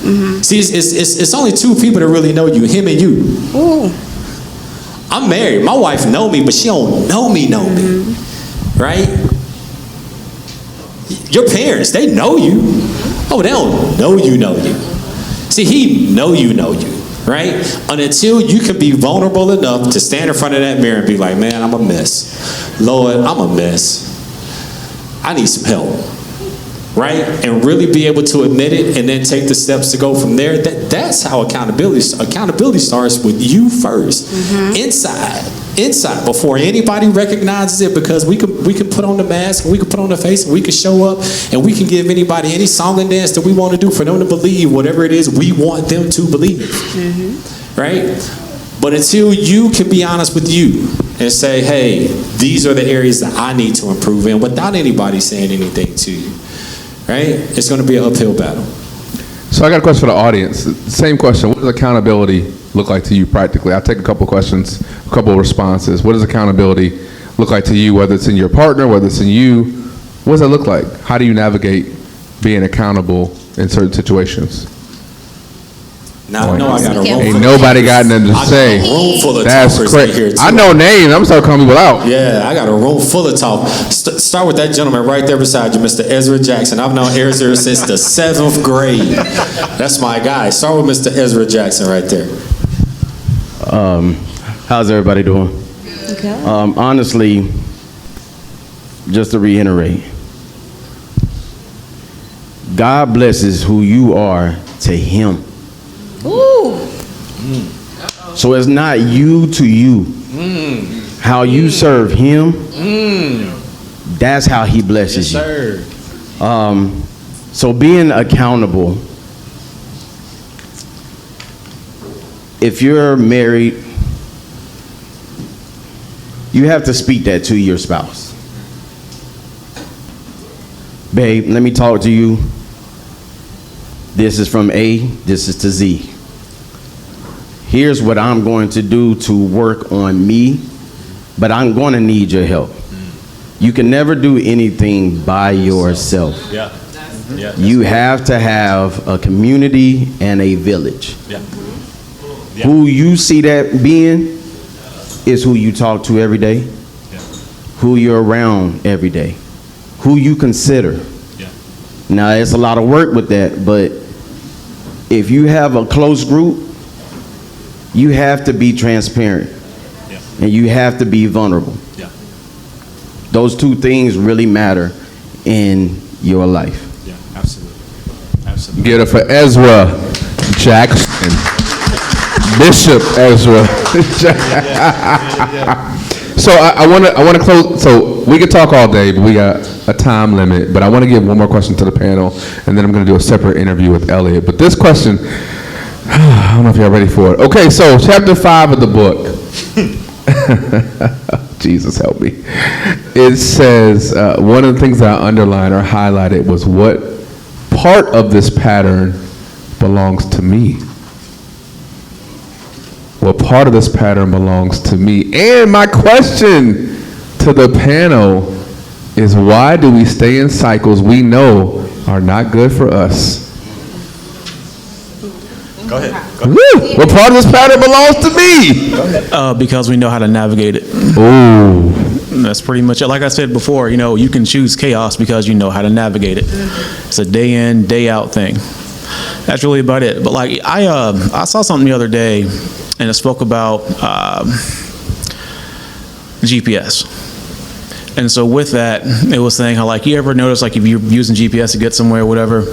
Mm-hmm. See, it's only 2 people that really know you, him and you. Ooh. I'm married. My wife know me, but she don't know me. Right? Your parents, they know you. Oh, they don't know you. See, he know you, right? And until you can be vulnerable enough to stand in front of that mirror and be like, man, I'm a mess. Lord, I'm a mess. I need some help. Right? And really be able to admit it and then take the steps to go from there. That's how accountability starts with you first. Mm-hmm. Inside, before anybody recognizes it, because we can put on the mask, and we can put on the face, and we can show up, and we can give anybody any song and dance that we want to do for them to believe whatever it is we want them to believe. Mm-hmm. Right? But until you can be honest with you and say, hey, these are the areas that I need to improve in without anybody saying anything to you. Right? It's going to be an uphill battle. So I got a question for the audience. Same question. What does accountability look like to you practically? I'll take a couple questions, a couple of responses. What does accountability look like to you, whether it's in your partner, whether it's in you? What does that look like? How do you navigate being accountable in certain situations? Now I know I got a room. Ain't nobody got nothing to say. I got a room full of That's talkers crazy. in here too. I know names. I'm gonna start calling people out. Yeah, I got a room full of talk. Start with that gentleman right there beside you, Mr. Ezra Jackson. I've known Ezra since the 7th grade. That's my guy. Start with Mr. Ezra Jackson right there. How's everybody doing? Okay. Honestly, just to reiterate, God blesses who you are to Him. Ooh. So it's not you to you. How you serve Him, that's how He blesses you. So being accountable, if you're married, you have to speak that to your spouse. Babe, let me talk to you. This is from A, this is to Z. Here's what I'm going to do to work on me, but I'm going to need your help. You can never do anything by yourself. Yeah. Yeah. You have to have a community and a village. Yeah. Who you see that being is who you talk to every day, who you're around every day, who you consider. Yeah. Now, it's a lot of work with that, but if you have a close group, you have to be transparent, and you have to be vulnerable. Yeah. Those 2 things really matter in your life. Yeah. Absolutely. Absolutely. Get it for Ezra Jackson. Bishop Ezra. So I want to close. So we could talk all day, but we got a time limit. But I want to give one more question to the panel, and then I'm going to do a separate interview with Elliot. But this question, I don't know if y'all ready for it. Okay, so chapter 5 of the book. Jesus help me. It says, one of the things that I underlined or highlighted was what part of this pattern belongs to me. What part of this pattern belongs to me? And my question to the panel is, why do we stay in cycles we know are not good for us? Go ahead. Woo! What part of this pattern belongs to me? Because we know how to navigate it. Ooh. That's pretty much it. Like I said before, you can choose chaos because you know how to navigate it. It's a day in, day out thing. That's really about it. But like I saw something the other day, and it spoke about GPS. And so with that, it was saying how, like, you ever notice, like, if you're using GPS to get somewhere or whatever,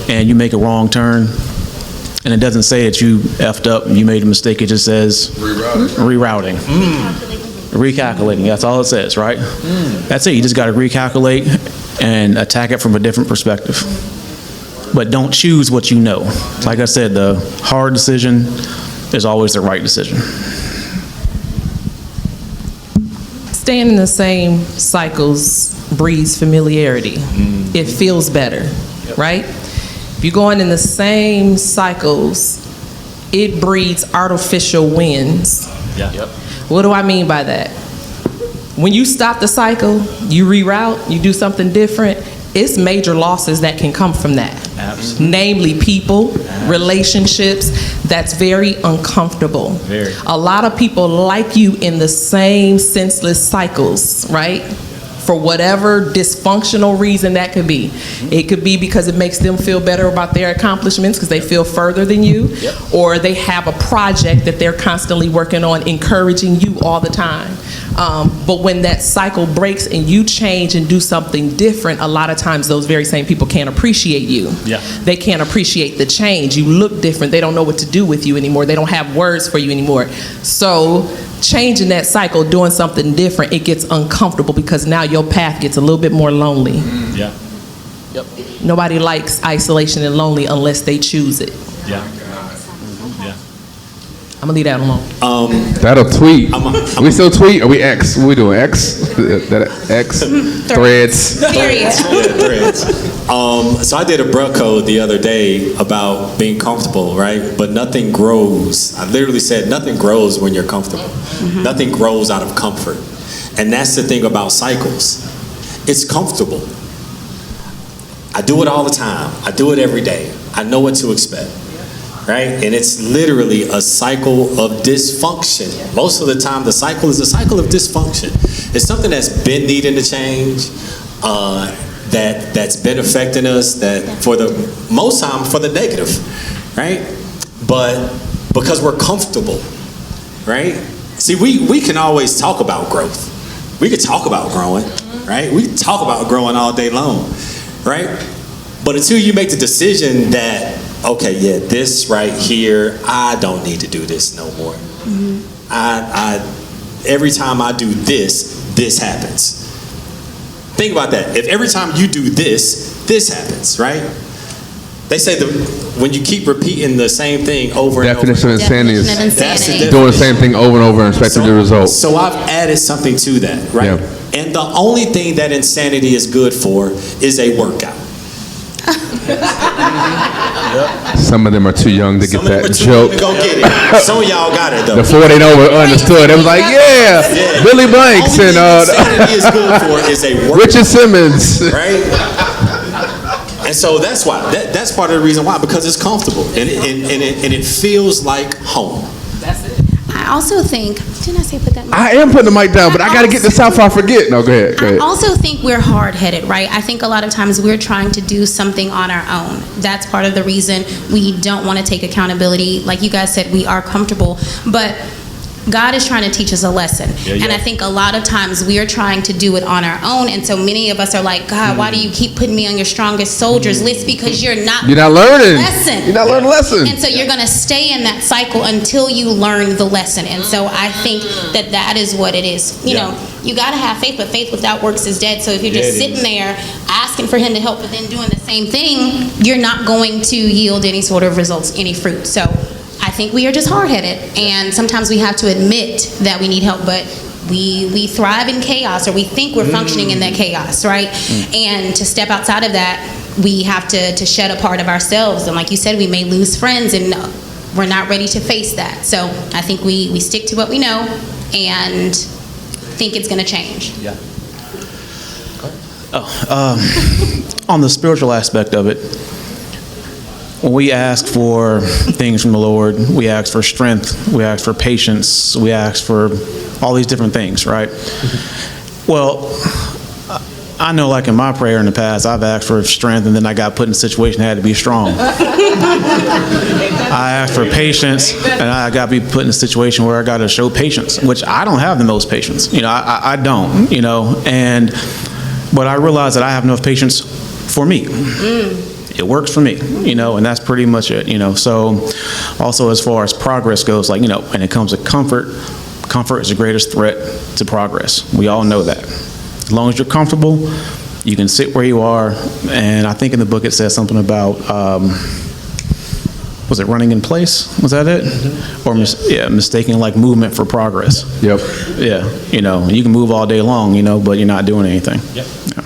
and you make a wrong turn, and it doesn't say that you effed up and you made a mistake, it just says rerouting. Recalculating, that's all it says, right? That's it, you just gotta recalculate and attack it from a different perspective. But don't choose what you know. Like I said, the hard decision is always the right decision. Staying in the same cycles breeds familiarity. It feels better, right? If you're going in the same cycles, it breeds artificial wins. Yeah. Yep. What do I mean by that? When you stop the cycle, you reroute, you do something different, it's major losses that can come from that. Absolutely. Namely people, relationships, that's very uncomfortable. Very. A lot of people like you in the same senseless cycles, right? For whatever dysfunctional reason that could be. It could be because it makes them feel better about their accomplishments because they feel further than you, or they have a project that they're constantly working on, encouraging you all the time. But when that cycle breaks and you change and do something different, a lot of times those very same people can't appreciate you. Yeah. They can't appreciate the change. You look different. They don't know what to do with you anymore. They don't have words for you anymore. So changing that cycle, doing something different, it gets uncomfortable because now your path gets a little bit more lonely. Yeah. Yep. Nobody likes isolation and lonely unless they choose it. Yeah. Yeah. I'm gonna leave that alone. That'll tweet. I'm We still tweet? Are we X? What we doing? X? That X? Threads. Period. Threads. So I did a bruh code the other day about being comfortable, right? But nothing grows. I literally said nothing grows when you're comfortable. Nothing grows out of comfort. And that's the thing about cycles. It's comfortable. I do it all the time. I do it every day. I know what to expect. Right? And it's literally a cycle of dysfunction. Most of the time, the cycle is a cycle of dysfunction. It's something that's been needing to change, that's been affecting us, that for the most time, for the negative, right? But because we're comfortable, right? See, we can always talk about growth. We could talk about growing, right? We can talk about growing all day long, right? But until you make the decision that, okay, yeah, this right here, I don't need to do this no more. Every time I do this, this happens. Think about that. If every time you do this, this happens, right? They say that when you keep repeating the same thing over and over. Definition of insanity is Definition of That's the insanity. doing the same thing over and over and expecting the result. So I've added something to that, right? Yeah. And the only thing that insanity is good for is a workout. Some of them are too young to get Some of them that are too joke. young to go get it. Some of y'all got it though. Before they know it understood, it was like, yeah, Billy Blanks Only and thing insanity is good for is a workout. Richard Simmons. Right? And so that's why. That's part of the reason why, because it's comfortable and it feels like home. That's it. I also think, didn't I say put that mic? I am putting the mic down, but I got to get this out before I forget. No, go ahead. Go I ahead. also think we're hard-headed, right? I think a lot of times we're trying to do something on our own. That's part of the reason we don't want to take accountability. Like you guys said, we are comfortable, but God is trying to teach us a lesson. And I think a lot of times we are trying to do it on our own, and so many of us are like, God, why do you keep putting me on your strongest soldiers list? Because you're not learning. Lesson. You're not learning the lesson. And so you're going to stay in that cycle until you learn the lesson. And so I think that is what it is. You know, you got to have faith, but faith without works is dead. So if you're just sitting there asking for him to help, but then doing the same thing, you're not going to yield any sort of results, any fruit. So I think we are just hard-headed, and sometimes we have to admit that we need help, but we thrive in chaos, or we think we're functioning in that chaos, right? And to step outside of that, we have to shed a part of ourselves. And like you said, we may lose friends, and we're not ready to face that. So I think we stick to what we know and think it's going to change. Yeah. On the spiritual aspect of it, when we ask for things from the Lord, we ask for strength, we ask for patience, we ask for all these different things, right? Well, I know, like in my prayer in the past, I've asked for strength, and then I got put in a situation that had to be strong. I asked for patience, and I got to be put in a situation where I got to show patience, which I don't have the most patience. You know, I don't, you know, but I realize that I have enough patience for me. It works for me, you know, and that's pretty much it, you know. So also as far as progress goes, like, you know, when it comes to comfort is the greatest threat to progress. We all know that. As long as you're comfortable, you can sit where you are. And I think in the book it says something about, was it running in place? Was that it? Or mistaking like movement for progress. Yep. Yeah, you know, you can move all day long, you know, but you're not doing anything. Yep. Yeah.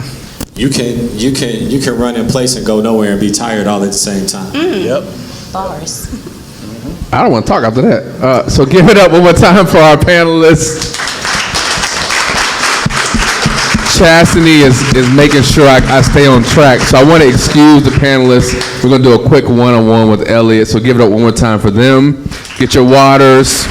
You can run in place and go nowhere and be tired all at the same time. Yep. Bars. I don't want to talk after that. So give it up one more time for our panelists. Chastity is making sure I stay on track. So I want to excuse the panelists. We're going to do a quick one-on-one with Elliot. So give it up one more time for them. Get your waters.